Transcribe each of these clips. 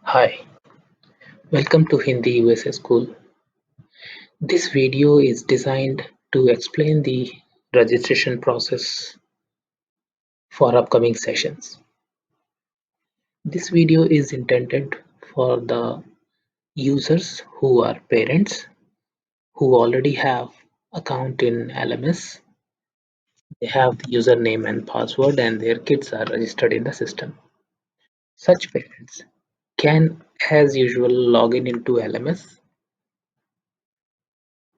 Hi, welcome to HindiUSA School. This video is designed to explain the registration process for upcoming sessions. This video is intended for the users who are parents who already have account in LMS. They have the username and password and their kids are registered in the system. Such parents can, as usual, log in into LMS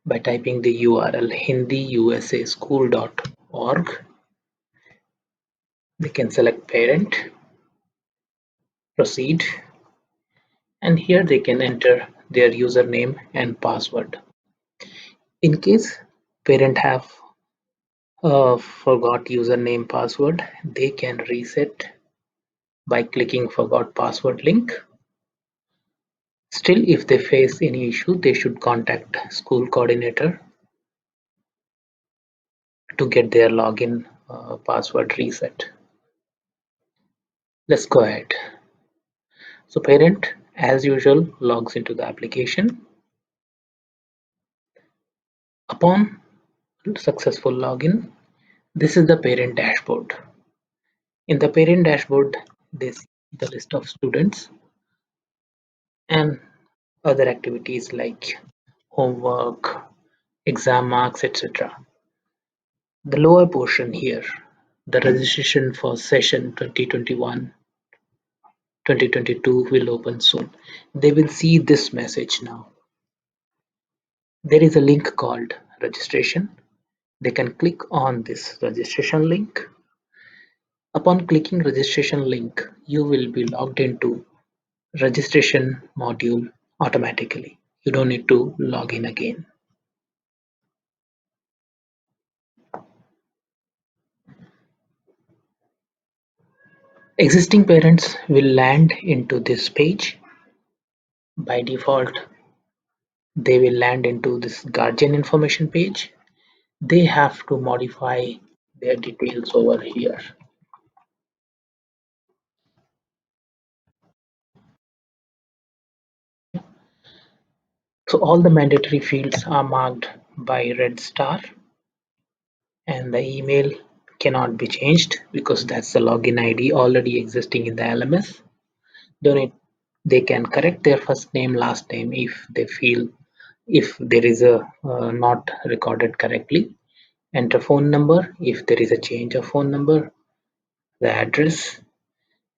by typing the URL hindiusaschool.org. They can select parent, proceed, and here they can enter their username and password. In case parent have forgot username password, they can reset by clicking forgot password link. Still, if they face any issue, they should contact school coordinator to get their login password reset. Let's go ahead. So parent, as usual, logs into the application. Upon successful login, this is the parent dashboard. In the parent dashboard, they see the list of students and other activities like homework, exam marks, etc. The lower portion here, the registration for session 2021-2022 will open soon. They will see this message now. There is a link called registration. They can click on this registration link. Upon clicking registration link, you will be logged into registration module automatically. You don't need to log in again. Existing parents will land into this page. By default, they will land into this guardian information page. They have to modify their details over here. So all the mandatory fields are marked by red star and the email cannot be changed because that's the login ID already existing in the LMS. They can correct their first name, last name if they feel if there is a not recorded correctly. Enter phone number if there is a change of phone number, the address,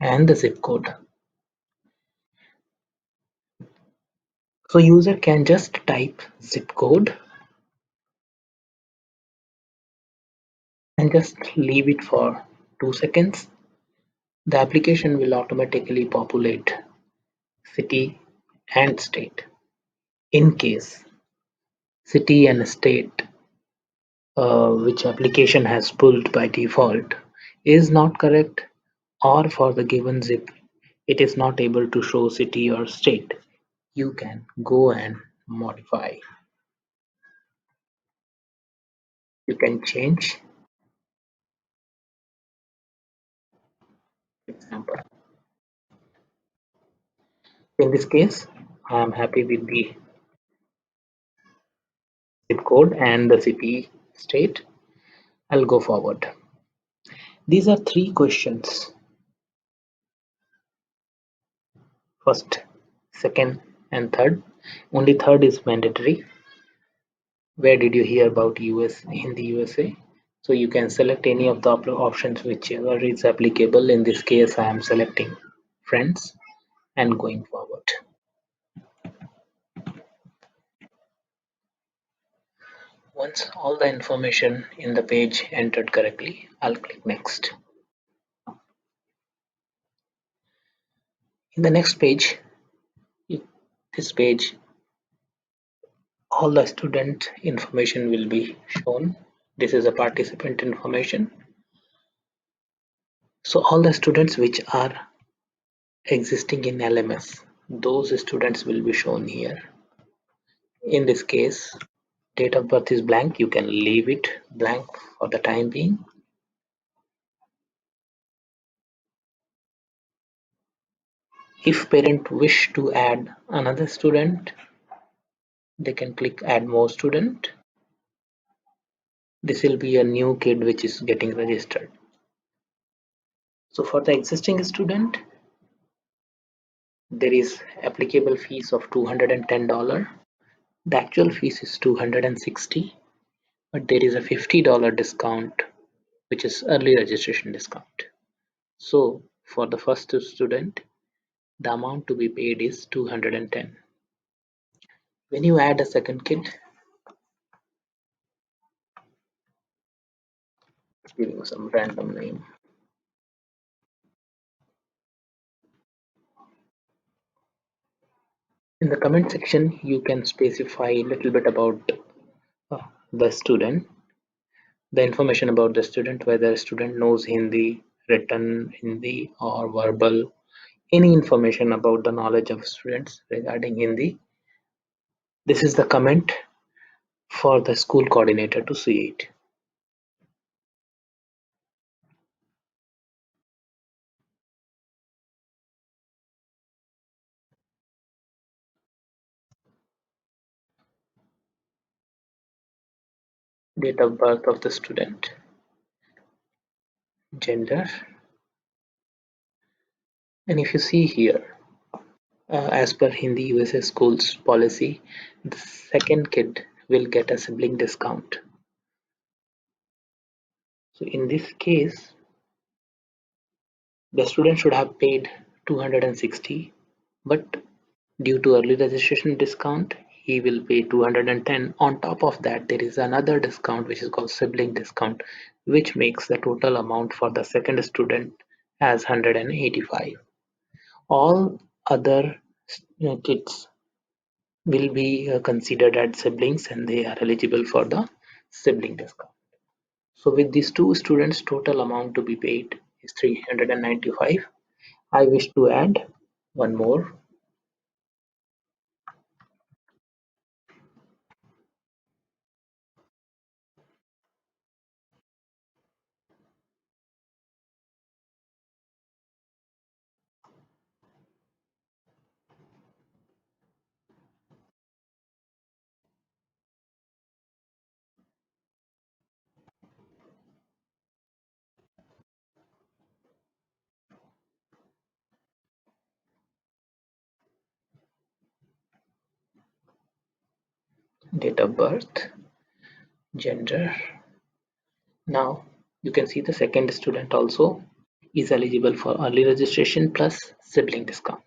and the zip code. So user can just type zip code and just leave it for 2 seconds. The application will automatically populate city and state. In case city and state which application has pulled by default is not correct, or for the given zip it is not able to show city or state, you can go and modify. You can change. For example, in this case I am happy with the zip code and the city state. I'll go forward. These are three questions: first, second, and third. Only third is mandatory. Where did you hear about US in the USA? So you can select any of the options whichever is applicable. In this case, I am selecting friends and going forward. Once all the information in the page entered correctly, I'll click next. In the next page, this page, all the student information will be shown. This is a participant information. So all the students which are existing in LMS, those students will be shown here. In this case, date of birth is blank. You can leave it blank for the time being. If parent wish to add another student, they can click add more student. This will be a new kid which is getting registered. So for the existing student, there is applicable fees of $210. The actual fees is $260, but there is a $50 discount, which is early registration discount. So for the first student, the amount to be paid is 210. When you add a second kid, give you some random name. In the comment section, you can specify a little bit about uh, the student, the information about the student, whether student knows Hindi, written Hindi or verbal, any information about the knowledge of students regarding Hindi. This is the comment for the school coordinator to see it. Date of birth of the student, gender, and if you see here, as per HindiUSA Schools policy, the second kid will get a sibling discount. So in this case, the student should have paid 260, but due to early registration discount, he will pay 210. On top of that, there is another discount which is called sibling discount, which makes the total amount for the second student as 185. All other kids will be considered as siblings and they are eligible for the sibling discount. So with these two students, total amount to be paid is 395. I wish to add one more. Date of birth, gender. Now you can see the second student also is eligible for early registration plus sibling discount.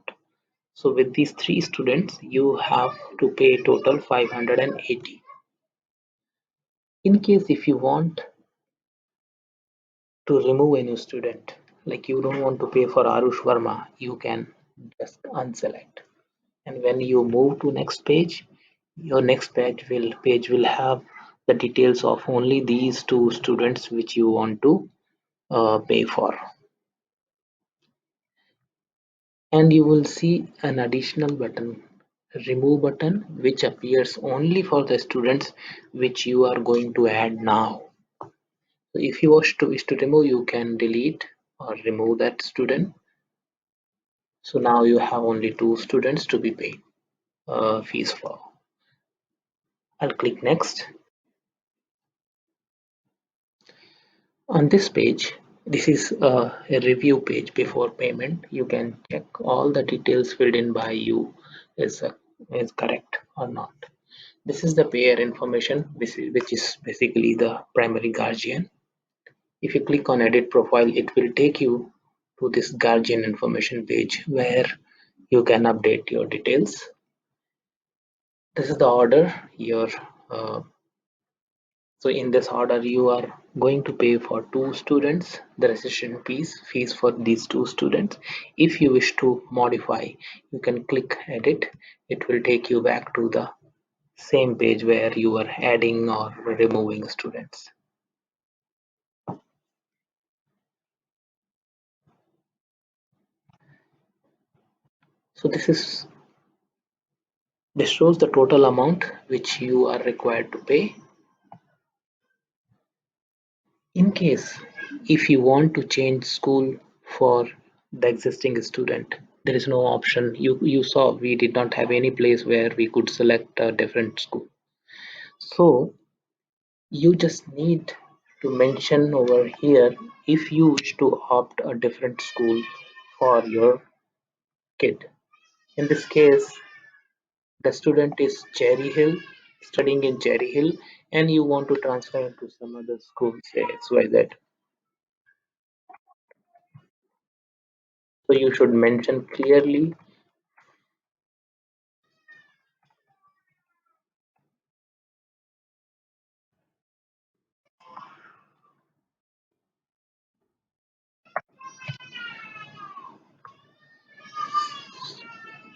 So with these three students, you have to pay total 580. In case if you want to remove any student, like you don't want to pay for Arush Verma, you can just unselect. And when you move to next page, your next page will have the details of only these two students which you want to pay for. And you will see an additional button, remove button, which appears only for the students which you are going to add now. So if you wish to remove, you can delete or remove that student. So now you have only two students to be paid fees for. I'll click next. On this page, this is a review page before payment. You can check all the details filled in by you is, uh, is correct or not. This is the payer information, which is basically the primary guardian. If you click on edit profile, it will take you to this guardian information page where you can update your details. This is the order. Uh, so in this order, you are going to pay for two students the registration fees for these two students. If you wish to modify, you can click edit. It will take you back to the same page where you are adding or removing students. So this shows the total amount which you are required to pay. In case if you want to change school for the existing student, There is no option. You saw we did not have any place where we could select a different school. So you just need to mention over here if you wish to opt a different school for your kid. In this case, the student is Cherry Hill, studying in Cherry Hill, and you want to transfer him to some other school, say XYZ. So you should mention clearly.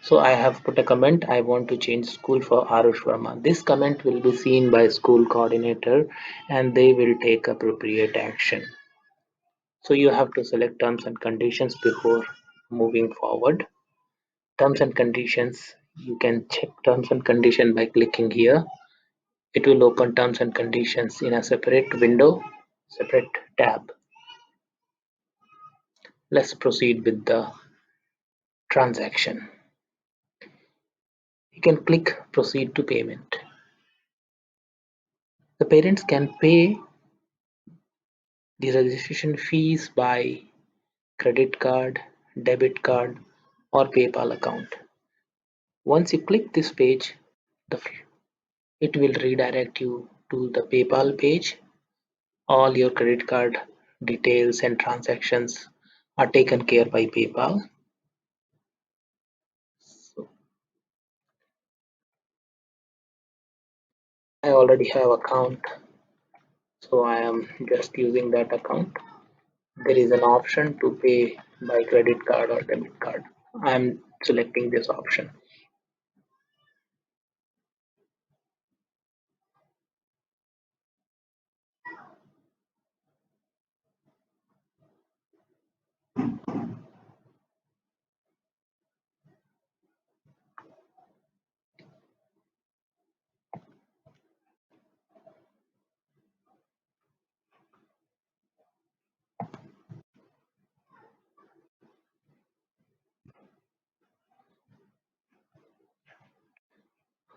So I have put a comment. I want to change school for Arush Verma. This comment will be seen by school coordinator and they will take appropriate action. So you have to select terms and conditions before moving forward. Terms and conditions, you can check terms and condition by clicking here. It will open terms and conditions in a separate window, separate tab. Let's proceed with the transaction. You can click proceed to payment. The parents can pay the registration fees by credit card, debit card, or PayPal account. Once you click this page, it will redirect you to the PayPal page. All your credit card details and transactions are taken care by PayPal. So I already have account, so I am just using that account. There is an option to pay by credit card or debit card. I am selecting this option.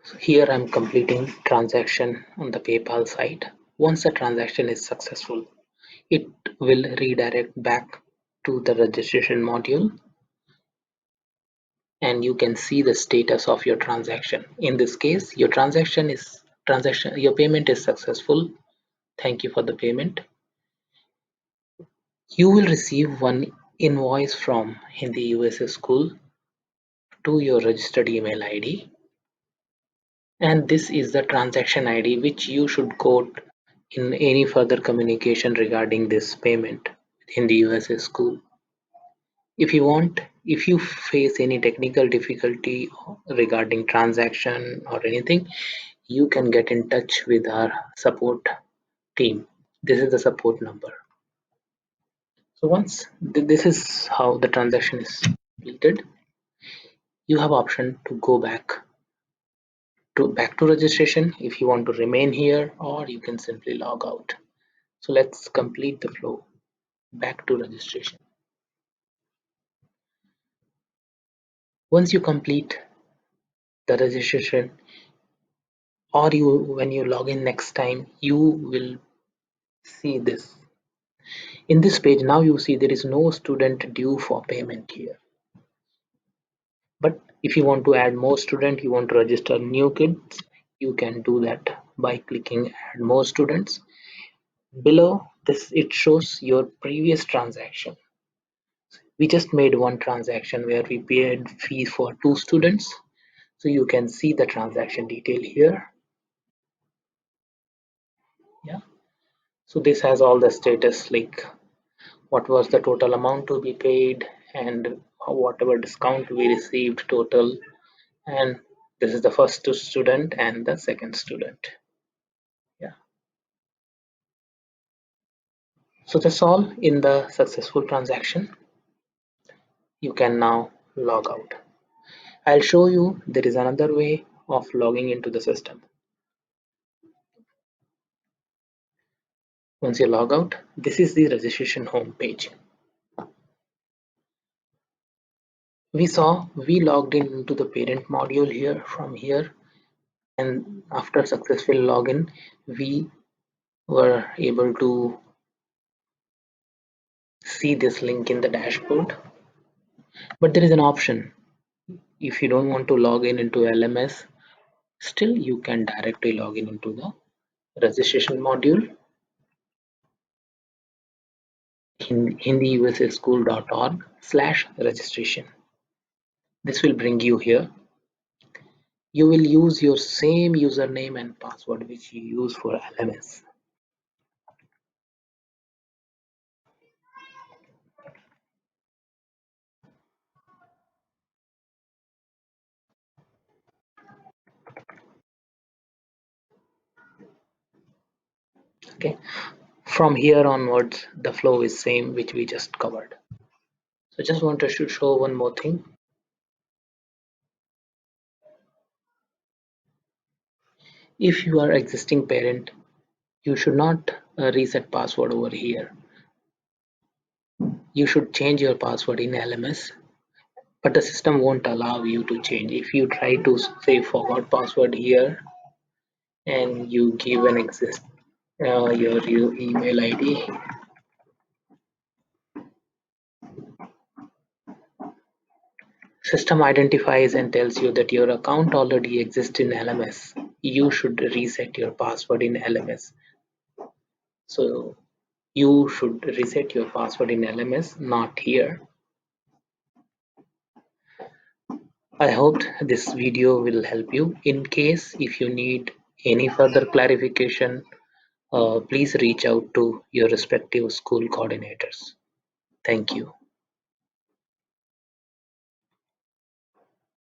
So here I'm completing transaction on the PayPal site. Once the transaction is successful, it will redirect back to the registration module and you can see the status of your transaction. In this case, your payment is successful. Thank you for the payment. You will receive one invoice from HindiUSA School to your registered email ID, and this is the transaction ID which you should quote in any further communication regarding this payment in the USA School. If you face any technical difficulty regarding transaction or anything, you can get in touch with our support team. This is the support number. So once this is how the transaction is completed, you have option to go back to registration if you want to remain here, or you can simply log out. So let's complete the flow back to registration. Once you complete the registration, or when you log in next time, you will see this. In this page now you see there is no student due for payment here. But if you want to add more students, you want to register new kids, you can do that by clicking add more students. Below this it shows your previous transaction. We just made one transaction where we paid fee for 2 students. So you can see the transaction detail here. Yeah. So this has all the status, like what was the total amount to be paid and whatever discount we received total. And this is the first student and the second student. Yeah. So that's all in the successful transaction. You can now log out. I'll show you there is another way of logging into the system. Once you log out, this is the registration home page. We logged in into the parent module here from here, and after successful login we were able to see this link in the dashboard. But there is an option. If you don't want to log in into LMS, still you can directly log in into the registration module in hindiusaschool.org/registration. This will bring you here. You will use your same username and password which you use for LMS. Okay. From here onwards, the flow is same which we just covered. So just wanted to show one more thing. If you are existing parent, you should not reset password over here. You should change your password in LMS, but the system won't allow you to change. If you try to say forgot password here and you give an your email ID, system identifies and tells you that your account already exists in LMS. You should reset your password in LMS. So you should reset your password in LMS, not here. I hope this video will help you. In case if you need any further clarification, please reach out to your respective school coordinators. Thank you.